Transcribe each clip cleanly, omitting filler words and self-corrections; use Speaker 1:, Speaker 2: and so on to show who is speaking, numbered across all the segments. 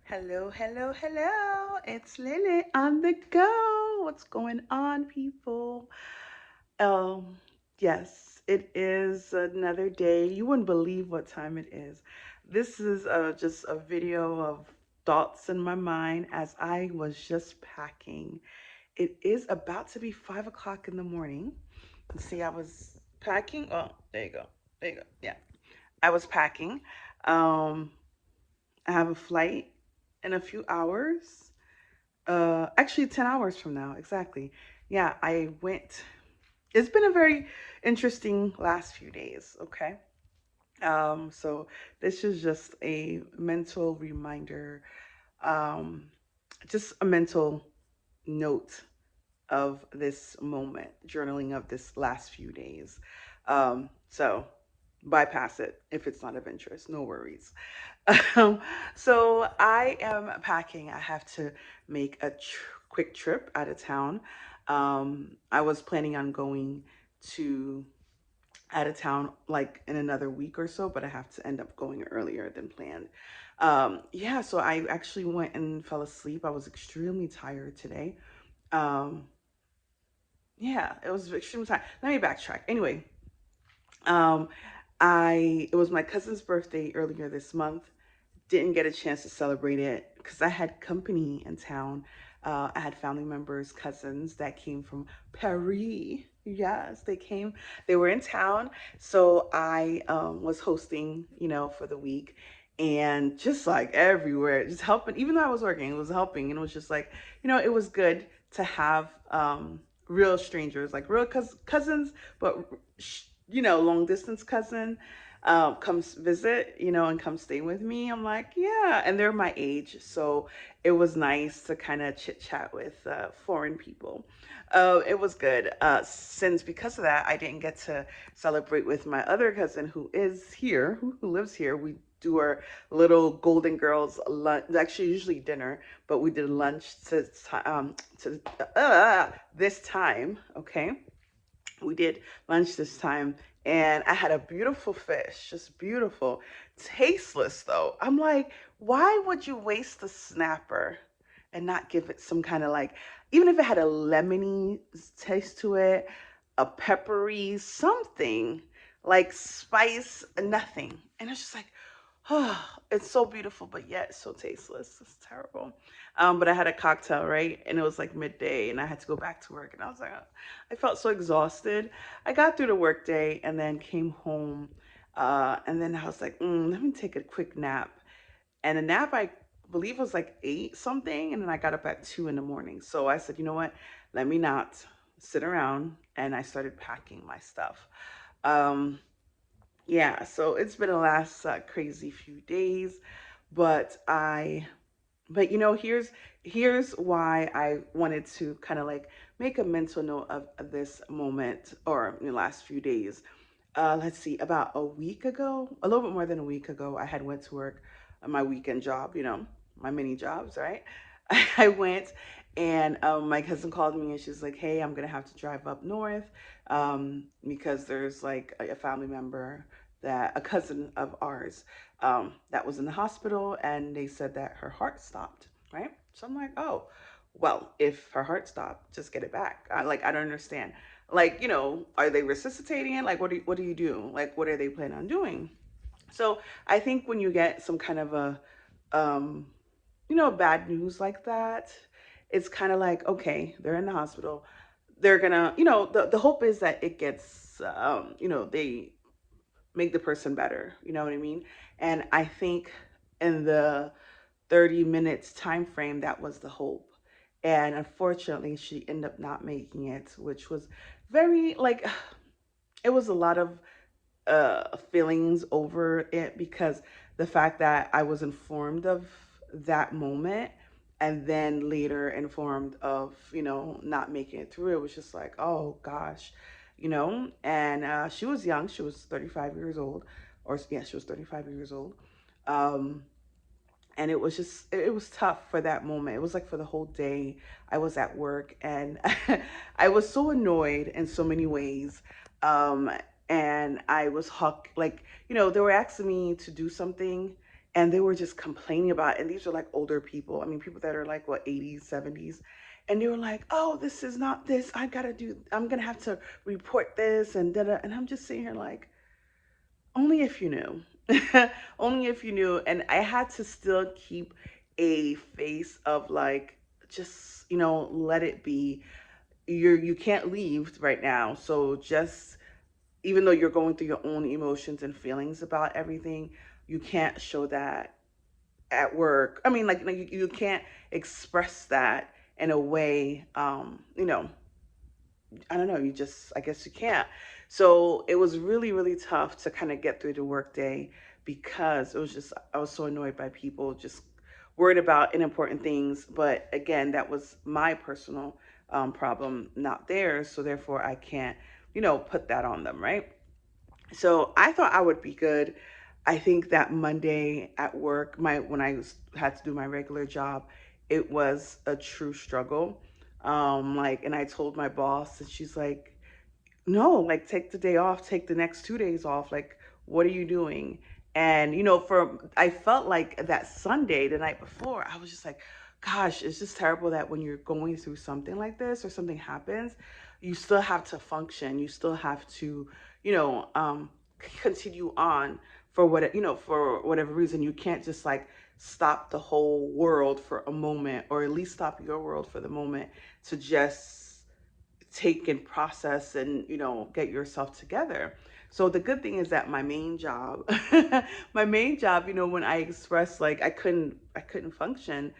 Speaker 1: Hello, hello, hello. It's Lily on the go. What's going on, people? Um, yes, it is another day. You wouldn't believe what time it is. This is just a video of thoughts in my mind as I was just packing. It is about to be 5 o'clock in the morning. See, I was packing. Oh, there you go. There you go. Yeah, I was packing. Um, I have a flight in a few hours. Actually 10 hours from now, exactly. Yeah, I went. It's been a very interesting last few days, okay? So this is just a mental reminder, um, just a mental note of this moment, journaling of this last few days. So bypass it if it's not of interest, no worries. Um, so I am packing. I have to make a quick trip out of town. I was planning on going to out of town like in another week or so, but I have to end up going earlier than planned. Yeah, so I actually went and fell asleep. I was extremely tired today. Um, yeah, it was extremely tired. Let me backtrack. Anyway, um, it was my cousin's birthday earlier this month. Didn't get a chance to celebrate it because I had company in town. I had family members, cousins that came from Paris. Yes, they came. They were in town, so I was hosting, for the week, and just like everywhere, just helping. Even though I was working, it was helping, and it was just like, it was good to have real strangers, like real cousins, but long distance cousin comes visit, and come stay with me. I'm like, yeah. And they're my age. So it was nice to kind of chit chat with foreign people. It was good. Since because of that, I didn't get to celebrate with my other cousin who is here, who lives here. We do our little Golden Girls lunch, actually, usually dinner, but we did lunch to this time. Okay, we did lunch this time, and I had a beautiful fish, just beautiful, tasteless though. I'm like, why would you waste the snapper and not give it some kind of like, even if it had a lemony taste to it, a peppery something, like spice, nothing. And it's just like, oh, it's so beautiful, but yet so tasteless. It's terrible. But I had a cocktail, right? And it was like midday, and I had to go back to work. And I was like, I felt so exhausted. I got through the workday and then came home. And then I was like, let me take a quick nap. And the nap, I believe, was like 8 something. And then I got up at 2 in the morning. So I said, you know what? Let me not sit around. And I started packing my stuff. Um, yeah, so it's been a last crazy few days, but here's why I wanted to kind of like make a mental note of this moment or in the last few days. Let's see, about a week ago, a little bit more than a week ago, I had went to work on my weekend job, my mini jobs, right? I went and my cousin called me and she's like, "Hey, I'm gonna have to drive up north because there's like a family member that a cousin of ours that was in the hospital, and they said that her heart stopped, right?" So I'm like, "Oh, well, if her heart stopped, just get it back." I don't understand. Like, are they resuscitating it? Like, what do you do? Like, what are they planning on doing? So I think when you get some kind of a um, bad news like that, it's kind of like, okay, they're in the hospital. They're gonna, the hope is that it gets, they make the person better. You know what I mean? And I think in the 30 minutes time frame, that was the hope. And unfortunately, she ended up not making it, which was very like, it was a lot of feelings over it because the fact that I was informed of that moment and then later informed of, not making it through, it was just like, oh gosh, and she was young. She was 35 years old, or yeah, she was 35 years old. Um, and it was tough for that moment. It was like for the whole day I was at work, and I was so annoyed in so many ways. um and I was huck like, they were asking me to do something, and they were just complaining about it. And these are like older people. I mean, people that are like what, 80s, 70s. And they were like, "Oh, this is not this. I'm gonna have to report this and da da." And I'm just sitting here like, only if you knew. Only if you knew. And I had to still keep a face of like, just, let it be. You can't leave right now. So just, even though you're going through your own emotions and feelings about everything, you can't show that at work. I mean, like you can't express that in a way, I don't know, you just, I guess you can't. So it was really, really tough to kind of get through the workday because it was just, I was so annoyed by people just worried about unimportant things. But again, that was my personal problem, not theirs. So therefore, I can't, put that on them, right? So I thought I would be good. I think that Monday at work, when had to do my regular job, it was a true struggle. Like, and I told my boss, and she's like, "No, like take the day off, take the next 2 days off. Like, what are you doing?" And I felt like that Sunday, the night before, I was just like, "Gosh, it's just terrible that when you're going through something like this or something happens, you still have to function. You still have to, you know, um, continue on for whatever reason. You can't just like stop the whole world for a moment, or at least stop your world for the moment to just take and process and get yourself together." So the good thing is that my main job my main job, when I expressed like I couldn't function,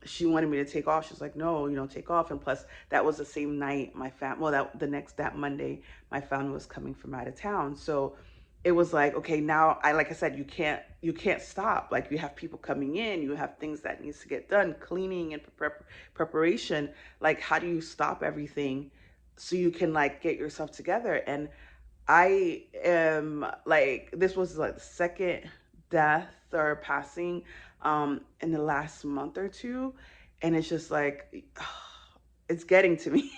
Speaker 1: she wanted me to take off. She's like, "No, take off." And plus that was the same night my fam well that Monday my family was coming from out of town. So it was like, okay, now like I said, you can't stop. Like, you have people coming in, you have things that needs to get done, cleaning and preparation. Like, how do you stop everything so you can like get yourself together? And I am like, this was like the second death or passing in the last month or two. And it's just like, it's getting to me.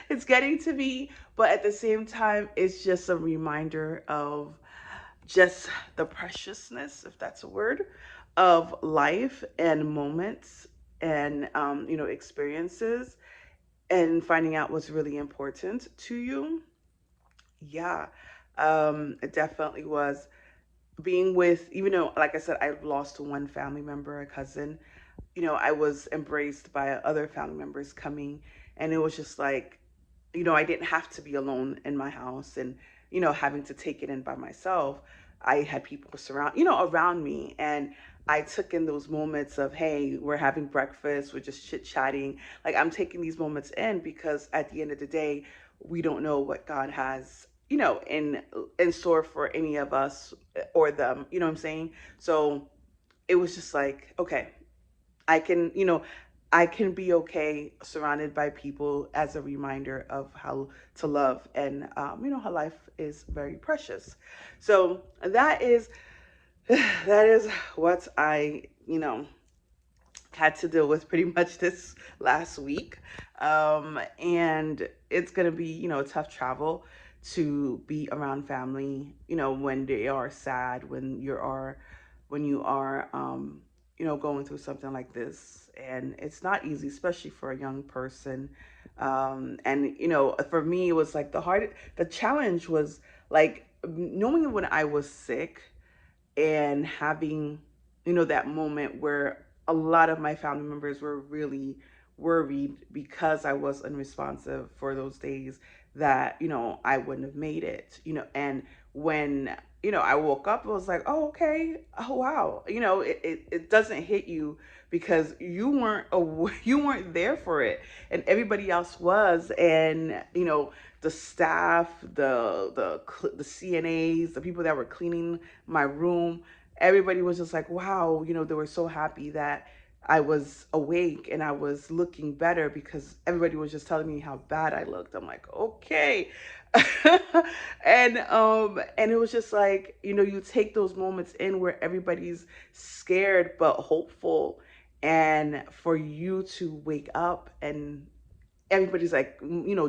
Speaker 1: It's getting to me. But at the same time, it's just a reminder of just the preciousness, if that's a word, of life and moments and, experiences, and finding out what's really important to you. Yeah, it definitely was. Being with, even though, like I said, I lost one family member, a cousin, I was embraced by other family members coming, and it was just like, I didn't have to be alone in my house and, having to take it in by myself. I had people around me, and I took in those moments of, hey, we're having breakfast, we're just chit chatting. Like, I'm taking these moments in because at the end of the day, we don't know what God has, in store for any of us or them. You know what I'm saying? So it was just like, okay, I can, I can be okay surrounded by people as a reminder of how to love, and, how life is very precious. So that is, that is what I, had to deal with pretty much this last week. And it's going to be, tough travel to be around family, when they are sad, when you are, going through something like this. And it's not easy, especially for a young person. And, for me, it was like the challenge was like knowing when I was sick and having, that moment where a lot of my family members were really worried because I was unresponsive for those days, that, I wouldn't have made it, and when, I woke up, it was like, oh, okay, oh, wow, it doesn't hit you because you weren't you weren't there for it, and everybody else was. And, the staff, the CNAs, the people that were cleaning my room, everybody was just like, wow, they were so happy that I was awake and I was looking better because everybody was just telling me how bad I looked. I'm like, okay. And it was just like, you take those moments in where everybody's scared but hopeful, and for you to wake up and everybody's like,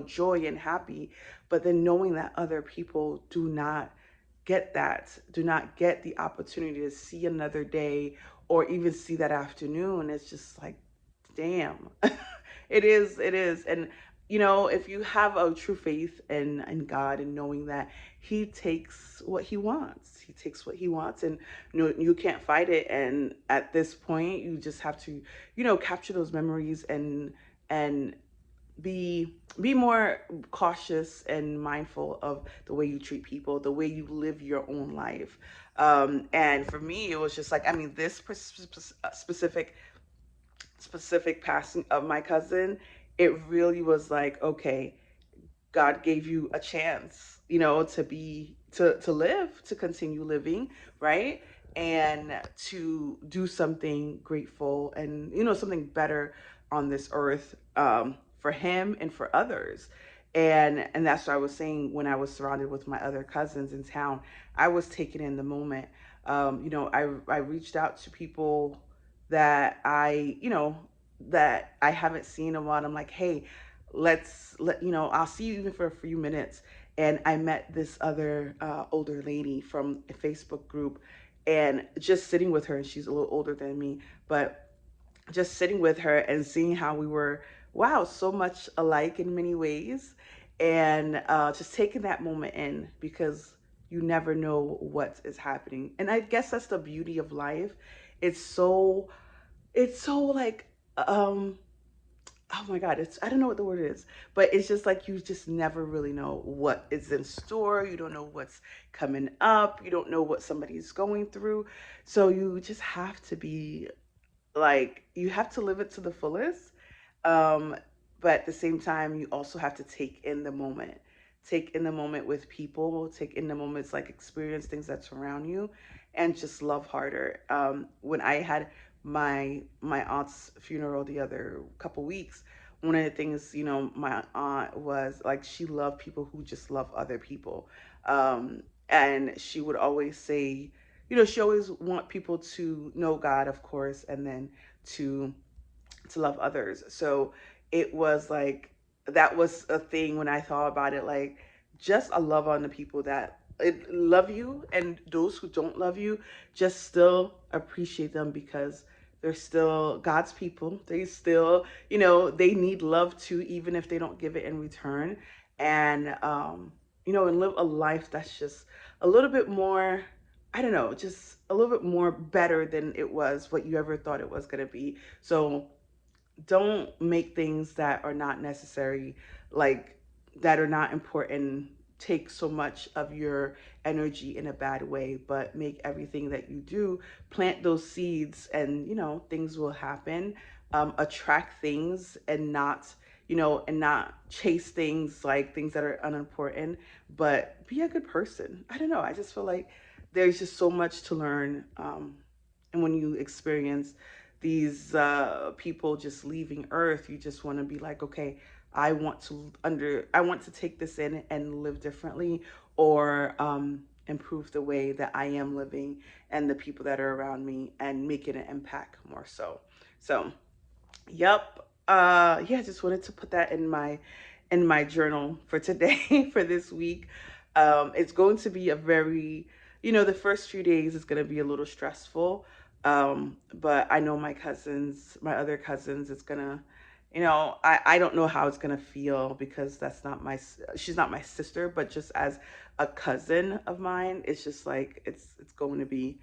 Speaker 1: joy and happy, but then knowing that other people do not, get that, do not get the opportunity to see another day or even see that afternoon. It's just like, damn. It is. And if you have a true faith in God and knowing that He takes what He wants, He takes what He wants, and you can't fight it. And at this point, you just have to, capture those memories and be more cautious and mindful of the way you treat people, the way you live your own life. And for me, it was just like, I mean, this specific passing of my cousin, it really was like, okay, God gave you a chance, to live, to continue living, right? And to do something grateful and, something better on this earth, for him and for others. And that's what I was saying when I was surrounded with my other cousins in town. I was taken in the moment. I reached out to people that I haven't seen in a while. I'm like, hey, I'll see you even for a few minutes. And I met this other older lady from a Facebook group, and just sitting with her, and she's a little older than me, but just sitting with her and seeing how we were, wow, so much alike in many ways. And just taking that moment in, because you never know what is happening. And I guess that's the beauty of life. It's so it's so like, um oh my god, it's, I don't know what the word is, but it's just like you just never really know what is in store. You don't know what's coming up. You don't know what somebody's going through. So you just have to be like, you have to live it to the fullest. um but at the same time, you also have to take in the moment with people, take in the moments, like experience things that surround you, and just love harder. When I had my aunt's funeral the other couple weeks, one of the things, my aunt was like, she loved people who just love other people. And she would always say, she always want people to know God, of course, and then to love others. So it was like, that was a thing when I thought about it, like, just a love on the people that love you, and those who don't love you, just still appreciate them, because they're still God's people. They still, they need love too, even if they don't give it in return. And and live a life that's just a little bit more, I don't know, just a little bit more better than it was what you ever thought it was going to be. So don't make things that are not necessary, like, that are not important, take so much of your energy in a bad way, but make everything that you do, plant those seeds, and things will happen. Attract things, and not chase things, like things that are unimportant, but be a good person. I don't know, I just feel like there's just so much to learn. And when you experience these people just leaving Earth, you just want to be like, okay, I want to take this in and live differently, or improve the way that I am living and the people that are around me, and make it an impact more so. So, yep. Yeah, just wanted to put that in my journal for today, for this week. It's going to be a very, the first few days is going to be a little stressful. But I know my other cousins, it's gonna, I don't know how it's gonna feel, because she's not my sister, but just as a cousin of mine, it's just like, it's going to be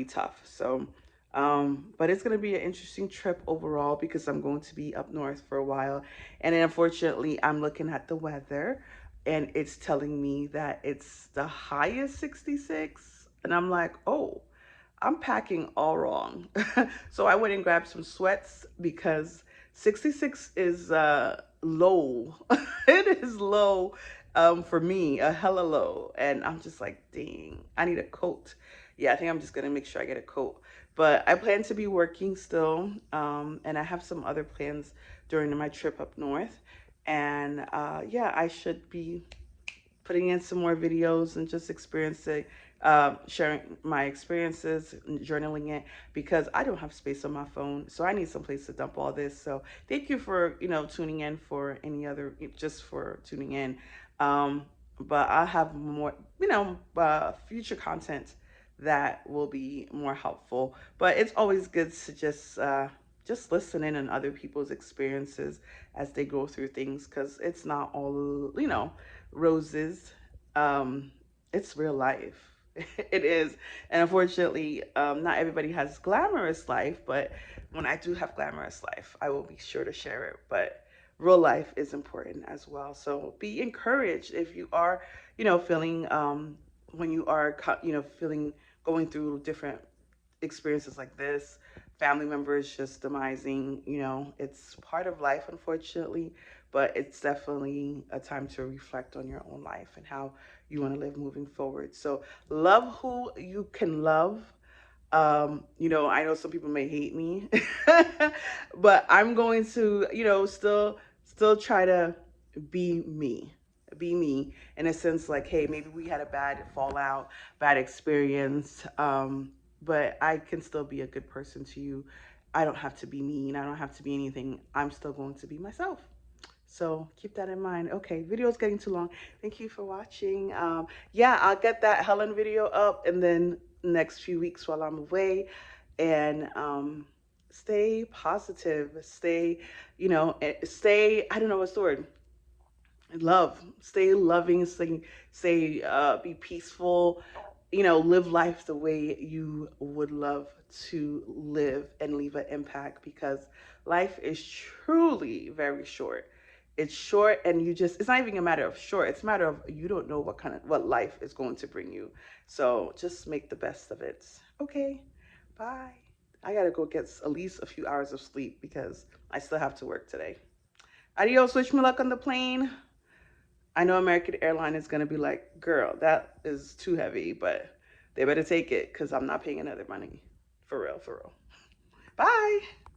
Speaker 1: tough. So, but it's going to be an interesting trip overall, because I'm going to be up north for a while. And then unfortunately, I'm looking at the weather, and it's telling me that it's the highest 66. And I'm like, oh, I'm packing all wrong. So I went and grabbed some sweats, because 66 is low. It is low, for me, a hella low. And I'm just like, dang, I need a coat. Yeah, I think I'm just going to make sure I get a coat. But I plan to be working still. And I have some other plans during my trip up north. And yeah, I should be putting in some more videos and just experiencing, sharing my experiences, journaling it, because I don't have space on my phone. So I need some place to dump all this. So thank you for, tuning in, for any other, just for tuning in. Um, but I'll have more, future content that will be more helpful. But it's always good to just listen in on other people's experiences as they go through things, because it's not all, roses. Um, it's real life. It is, and unfortunately, not everybody has glamorous life. But when I do have glamorous life, I will be sure to share it. But real life is important as well. So be encouraged if you are, feeling, when you are, feeling, going through different experiences like this, family members just demising, it's part of life, unfortunately, but it's definitely a time to reflect on your own life and how you want to live moving forward. So love who you can love. I know some people may hate me, but I'm going to, still try to be me. Be me in a sense, like, hey, maybe we had a bad fallout, bad experience, but I can still be a good person to you. I don't have to be mean. I don't have to be anything. I'm still going to be myself. So keep that in mind. Okay, video is getting too long. Thank you for watching. Yeah, I'll get that Helen video up, and then next few weeks while I'm away. And stay positive. Stay, stay. I don't know what's the word. Love. Stay loving. Be peaceful. Live life the way you would love to live and leave an impact, because life is truly very short. It's short, and it's not even a matter of short. It's a matter of, you don't know what life is going to bring you. So just make the best of it. Okay. Bye. I gotta go get at least a few hours of sleep because I still have to work today. Adios. Wish me luck on the plane. I know American Airline is going to be like, girl, that is too heavy, but they better take it because I'm not paying another money. For real, for real. Bye.